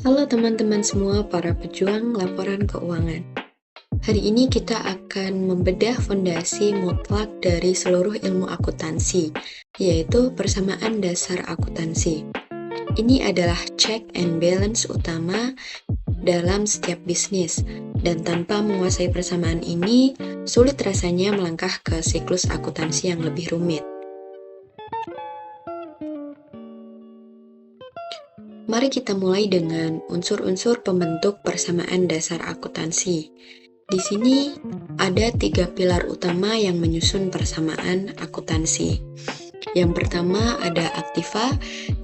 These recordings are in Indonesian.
Halo teman-teman semua para pejuang laporan keuangan. Hari ini kita akan membedah fondasi mutlak dari seluruh ilmu akuntansi, yaitu persamaan dasar akuntansi. Ini adalah check and balance utama dalam setiap bisnis, dan tanpa menguasai persamaan ini, sulit rasanya melangkah ke siklus akuntansi yang lebih rumit. Mari kita mulai dengan unsur-unsur pembentuk persamaan dasar akuntansi. Di sini ada 3 pilar utama yang menyusun persamaan akuntansi. Yang pertama ada aktiva,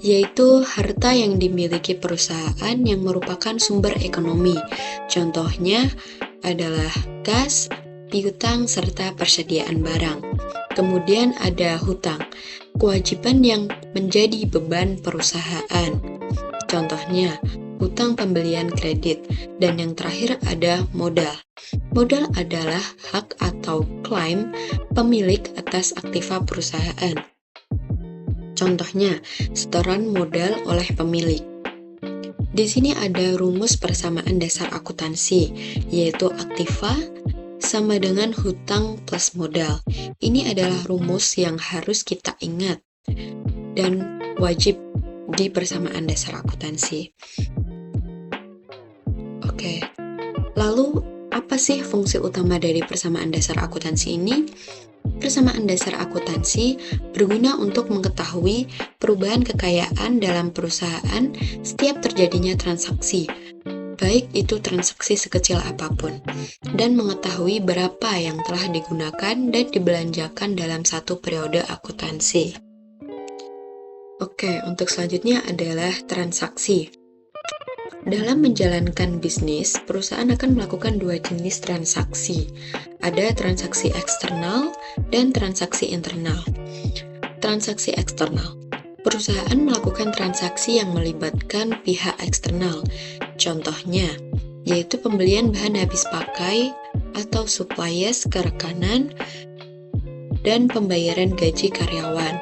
yaitu harta yang dimiliki perusahaan yang merupakan sumber ekonomi. Contohnya adalah kas, piutang, serta persediaan barang. Kemudian ada hutang, kewajiban yang menjadi beban perusahaan. Contohnya, hutang pembelian kredit. Dan yang terakhir ada modal. Modal adalah hak atau klaim pemilik atas aktiva perusahaan. Contohnya, setoran modal oleh pemilik. Di sini ada rumus persamaan dasar akuntansi, yaitu aktiva sama dengan hutang plus modal. Ini adalah rumus yang harus kita ingat dan wajib di persamaan dasar akuntansi. Oke, lalu apa sih fungsi utama dari persamaan dasar akuntansi ini? Persamaan dasar akuntansi berguna untuk mengetahui perubahan kekayaan dalam perusahaan setiap terjadinya transaksi, baik itu transaksi sekecil apapun, dan mengetahui berapa yang telah digunakan dan dibelanjakan dalam satu periode akuntansi. Oke, untuk selanjutnya adalah transaksi. Dalam menjalankan bisnis, perusahaan akan melakukan 2 jenis transaksi. Ada transaksi eksternal dan transaksi internal. Transaksi eksternal. Perusahaan melakukan transaksi yang melibatkan pihak eksternal. Contohnya, yaitu pembelian bahan habis pakai atau supplies ke rekanan dan pembayaran gaji karyawan.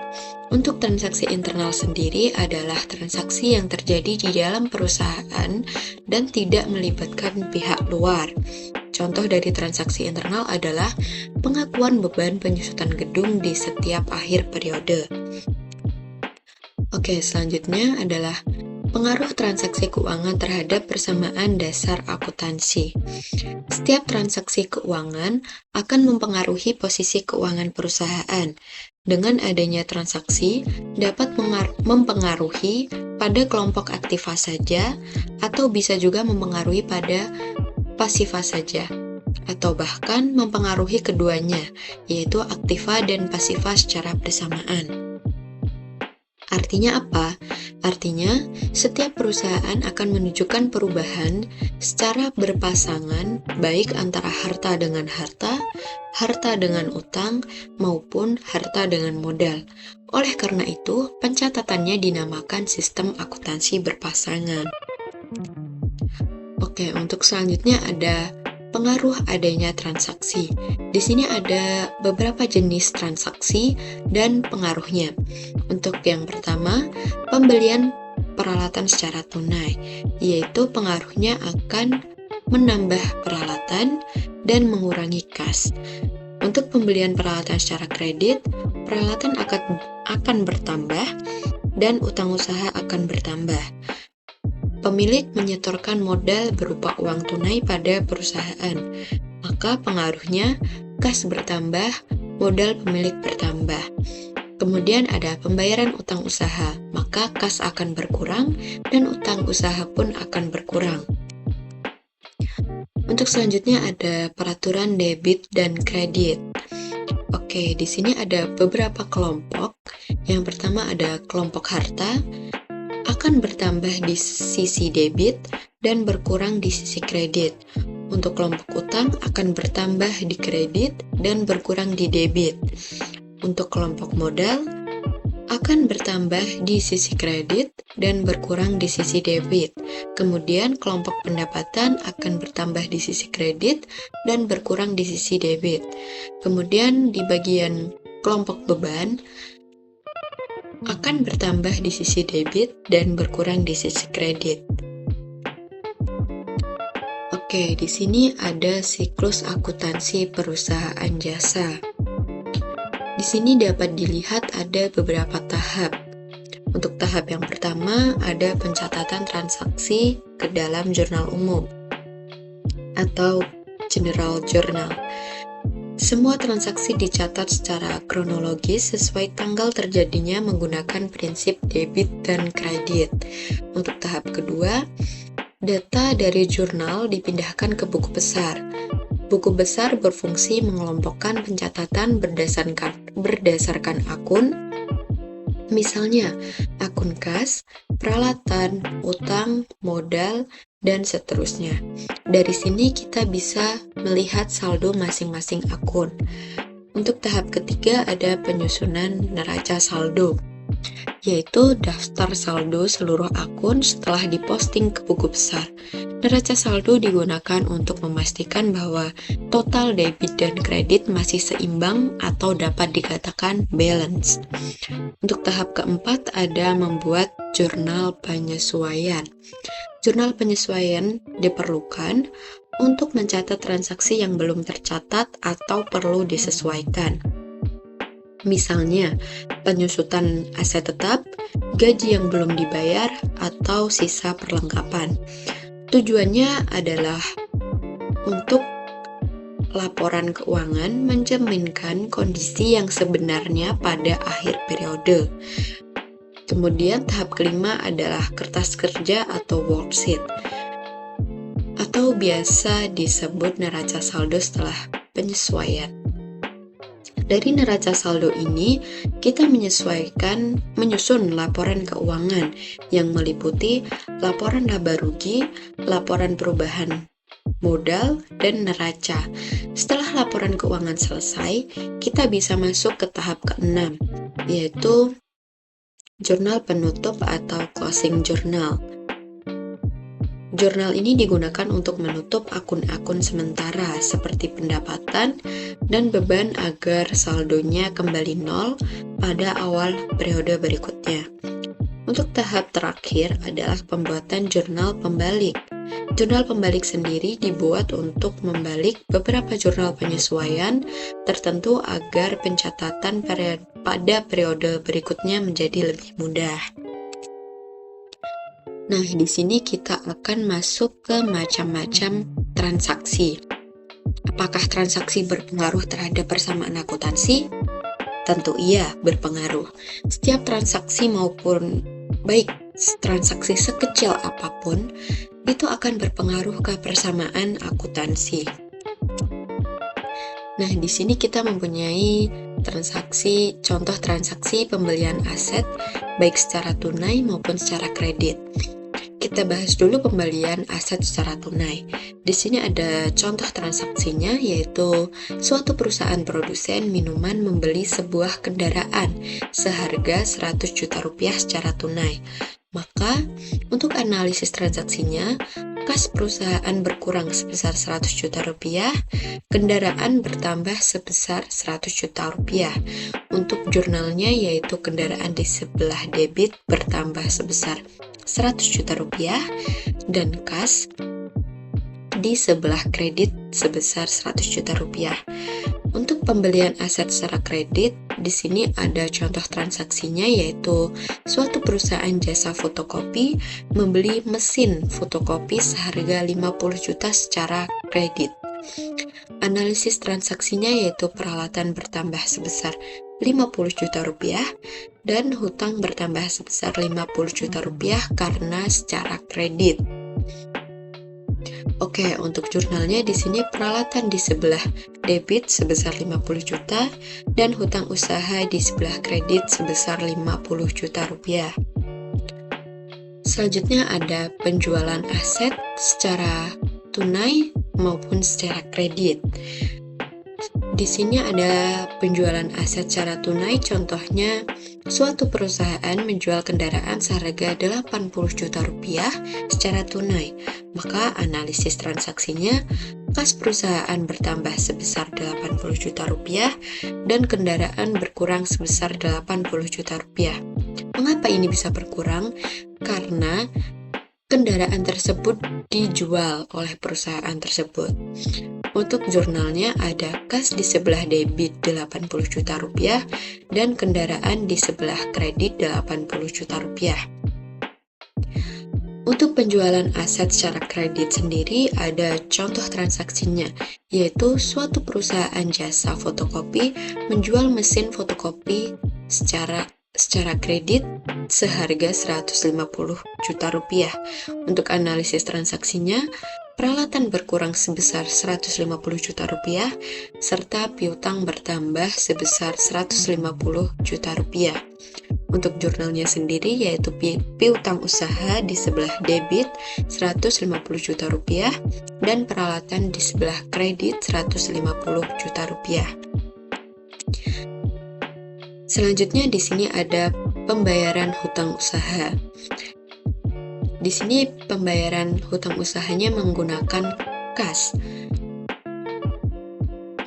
Untuk transaksi internal sendiri adalah transaksi yang terjadi di dalam perusahaan dan tidak melibatkan pihak luar. Contoh dari transaksi internal adalah pengakuan beban penyusutan gedung di setiap akhir periode. Oke, selanjutnya adalah pengaruh transaksi keuangan terhadap persamaan dasar akuntansi. Setiap transaksi keuangan akan mempengaruhi posisi keuangan perusahaan. Dengan adanya transaksi, dapat mempengaruhi pada kelompok aktiva saja, atau bisa juga mempengaruhi pada pasiva saja, atau bahkan mempengaruhi keduanya, yaitu aktiva dan pasiva secara bersamaan. Artinya apa? Artinya, setiap perusahaan akan menunjukkan perubahan secara berpasangan, baik antara harta dengan harta, harta dengan utang, maupun harta dengan modal. Oleh karena itu, pencatatannya dinamakan sistem akuntansi berpasangan. Oke, untuk selanjutnya ada pengaruh adanya transaksi. Di sini ada beberapa jenis transaksi dan pengaruhnya. Untuk yang pertama, pembelian peralatan secara tunai, yaitu pengaruhnya akan menambah peralatan dan mengurangi kas. Untuk pembelian peralatan secara kredit, peralatan akan bertambah dan utang usaha akan bertambah. Pemilik menyetorkan modal berupa uang tunai pada perusahaan, maka pengaruhnya kas bertambah, modal pemilik bertambah. Kemudian ada pembayaran utang usaha, maka kas akan berkurang dan utang usaha pun akan berkurang. Untuk selanjutnya ada peraturan debit dan kredit. Oke, di sini ada beberapa kelompok. Yang pertama ada kelompok harta, akan bertambah di sisi debit dan berkurang di sisi kredit. Untuk kelompok utang akan bertambah di kredit dan berkurang di debit. Untuk kelompok modal akan bertambah di sisi kredit dan berkurang di sisi debit. Kemudian kelompok pendapatan akan bertambah di sisi kredit dan berkurang di sisi debit. Kemudian di bagian kelompok beban akan bertambah di sisi debit dan berkurang di sisi kredit. Oke, di sini ada siklus akuntansi perusahaan jasa. Di sini dapat dilihat ada beberapa tahap. Untuk tahap yang pertama, ada pencatatan transaksi ke dalam jurnal umum atau General Journal. Semua transaksi dicatat secara kronologis sesuai tanggal terjadinya menggunakan prinsip debit dan kredit. Untuk tahap kedua, data dari jurnal dipindahkan ke buku besar. Buku besar berfungsi mengelompokkan pencatatan berdasarkan akun, misalnya akun kas, peralatan, utang, modal, dan seterusnya. Dari sini kita bisa melihat saldo masing-masing akun. Untuk tahap ketiga ada penyusunan neraca saldo, yaitu daftar saldo seluruh akun setelah diposting ke buku besar. Neraca saldo digunakan untuk memastikan bahwa total debit dan kredit masih seimbang atau dapat dikatakan balance. Untuk tahap keempat ada membuat jurnal penyesuaian. Jurnal penyesuaian diperlukan untuk mencatat transaksi yang belum tercatat atau perlu disesuaikan. Misalnya, penyusutan aset tetap, gaji yang belum dibayar, atau sisa perlengkapan. Tujuannya adalah untuk laporan keuangan mencerminkan kondisi yang sebenarnya pada akhir periode. Kemudian tahap kelima adalah kertas kerja atau worksheet, atau biasa disebut neraca saldo setelah penyesuaian. Dari neraca saldo ini, kita menyusun laporan keuangan yang meliputi laporan laba rugi, laporan perubahan modal, dan neraca. Setelah laporan keuangan selesai, kita bisa masuk ke tahap ke-6, yaitu jurnal penutup atau closing journal. Jurnal ini digunakan untuk menutup akun-akun sementara seperti pendapatan dan beban agar saldonya kembali nol pada awal periode berikutnya. Untuk tahap terakhir adalah pembuatan jurnal pembalik. Jurnal pembalik sendiri dibuat untuk membalik beberapa jurnal penyesuaian tertentu agar pencatatan pada periode berikutnya menjadi lebih mudah. Nah, di sini kita akan masuk ke macam-macam transaksi. Apakah transaksi berpengaruh terhadap persamaan akuntansi? Tentu iya, berpengaruh. Setiap transaksi maupun baik transaksi sekecil apapun, itu akan berpengaruh ke persamaan akuntansi. Nah, di sini kita mempunyai contoh transaksi pembelian aset, baik secara tunai maupun secara kredit. Kita bahas dulu pembelian aset secara tunai. Di sini ada contoh transaksinya, yaitu suatu perusahaan produsen minuman membeli sebuah kendaraan seharga 100 juta rupiah secara tunai. Maka, untuk analisis transaksinya, kas perusahaan berkurang sebesar 100 juta rupiah, kendaraan bertambah sebesar 100 juta rupiah. Untuk jurnalnya, yaitu kendaraan di sebelah debit bertambah sebesar 100 juta rupiah, dan kas di sebelah kredit sebesar 100 juta rupiah. Untuk pembelian aset secara kredit, di sini ada contoh transaksinya, yaitu suatu perusahaan jasa fotokopi membeli mesin fotokopi seharga 50 juta secara kredit. Analisis transaksinya yaitu peralatan bertambah sebesar 50 juta rupiah dan hutang bertambah sebesar 50 juta rupiah karena secara kredit. Oke, untuk jurnalnya di sini peralatan di sebelah debit sebesar 50 juta dan hutang usaha di sebelah kredit sebesar 50 juta rupiah. Selanjutnya ada penjualan aset secara tunai maupun secara kredit. Di sini ada penjualan aset secara tunai, contohnya suatu perusahaan menjual kendaraan seharga 80 juta rupiah secara tunai. Maka analisis transaksinya, kas perusahaan bertambah sebesar 80 juta rupiah dan kendaraan berkurang sebesar 80 juta rupiah. Mengapa ini bisa berkurang? Karena kendaraan tersebut dijual oleh perusahaan tersebut. Untuk jurnalnya ada kas di sebelah debit 80 juta rupiah dan kendaraan di sebelah kredit 80 juta rupiah. Untuk penjualan aset secara kredit sendiri ada contoh transaksinya, yaitu suatu perusahaan jasa fotokopi menjual mesin fotokopi secara kredit seharga 150 juta rupiah. Untuk analisis transaksinya, peralatan berkurang sebesar 150 juta rupiah, serta piutang bertambah sebesar 150 juta rupiah. Untuk jurnalnya sendiri yaitu piutang usaha di sebelah debit 150 juta rupiah dan peralatan di sebelah kredit 150 juta rupiah. Selanjutnya di sini ada pembayaran hutang usaha. Di sini pembayaran hutang usahanya menggunakan kas.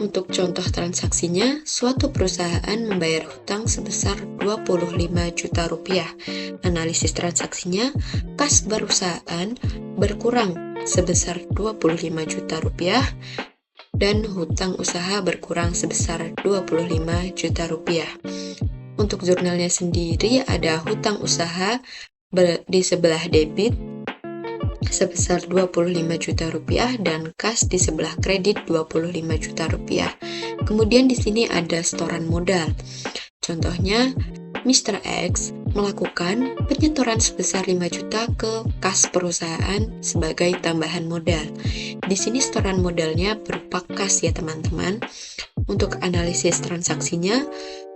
Untuk contoh transaksinya, suatu perusahaan membayar hutang sebesar 25 juta rupiah. Analisis transaksinya, kas perusahaan berkurang sebesar 25 juta rupiah dan hutang usaha berkurang sebesar 25 juta rupiah. Untuk jurnalnya sendiri ada hutang usaha di sebelah debit sebesar 25 juta rupiah dan kas di sebelah kredit 25 juta rupiah. Kemudian di sini ada setoran modal. Contohnya, Mr. X melakukan penyetoran sebesar 5 juta ke kas perusahaan sebagai tambahan modal. Di sini setoran modalnya berupa kas ya teman-teman. Untuk analisis transaksinya,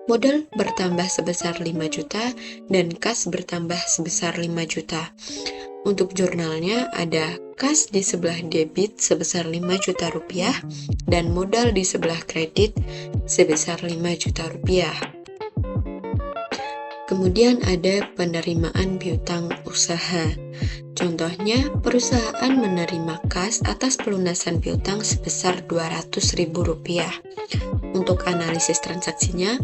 modal bertambah sebesar 5 juta dan kas bertambah sebesar 5 juta. Untuk jurnalnya ada kas di sebelah debit sebesar 5 juta rupiah dan modal di sebelah kredit sebesar 5 juta rupiah. Kemudian ada penerimaan piutang usaha. Contohnya, perusahaan menerima kas atas pelunasan piutang sebesar Rp200.000. Untuk analisis transaksinya,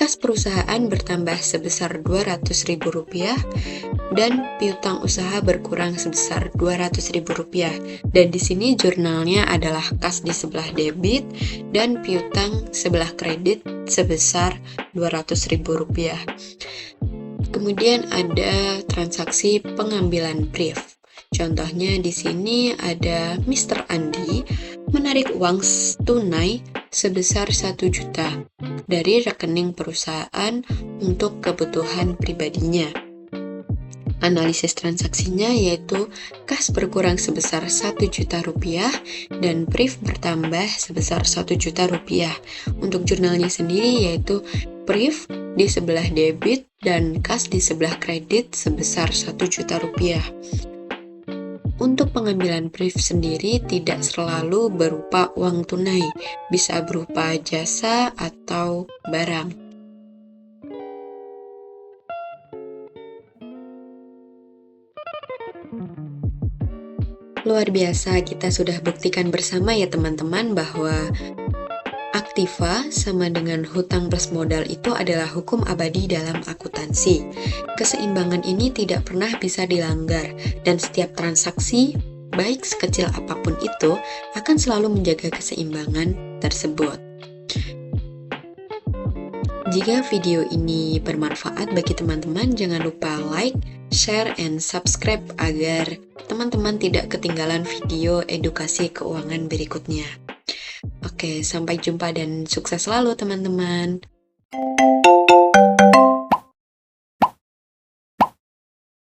kas perusahaan bertambah sebesar Rp200.000 dan piutang usaha berkurang sebesar Rp200.000. Dan di sini jurnalnya adalah kas di sebelah debit dan piutang sebelah kredit sebesar Rp200.000. Kemudian ada transaksi pengambilan brief. Contohnya di sini ada Mr. Andi menarik uang tunai sebesar 1 juta dari rekening perusahaan untuk kebutuhan pribadinya. Analisis transaksinya yaitu kas berkurang sebesar 1 juta rupiah dan brief bertambah sebesar 1 juta rupiah. Untuk jurnalnya sendiri yaitu brief di sebelah debit dan kas di sebelah kredit sebesar 1 juta rupiah. Untuk pengambilan brief sendiri tidak selalu berupa uang tunai, bisa berupa jasa atau barang. Luar biasa, kita sudah buktikan bersama ya teman-teman bahwa aktiva sama dengan hutang plus modal itu adalah hukum abadi dalam akuntansi. Keseimbangan ini tidak pernah bisa dilanggar dan setiap transaksi, baik sekecil apapun itu, akan selalu menjaga keseimbangan tersebut. Jika video ini bermanfaat bagi teman-teman, jangan lupa like, share, and subscribe agar teman-teman tidak ketinggalan video edukasi keuangan berikutnya. Oke, sampai jumpa dan sukses selalu teman-teman.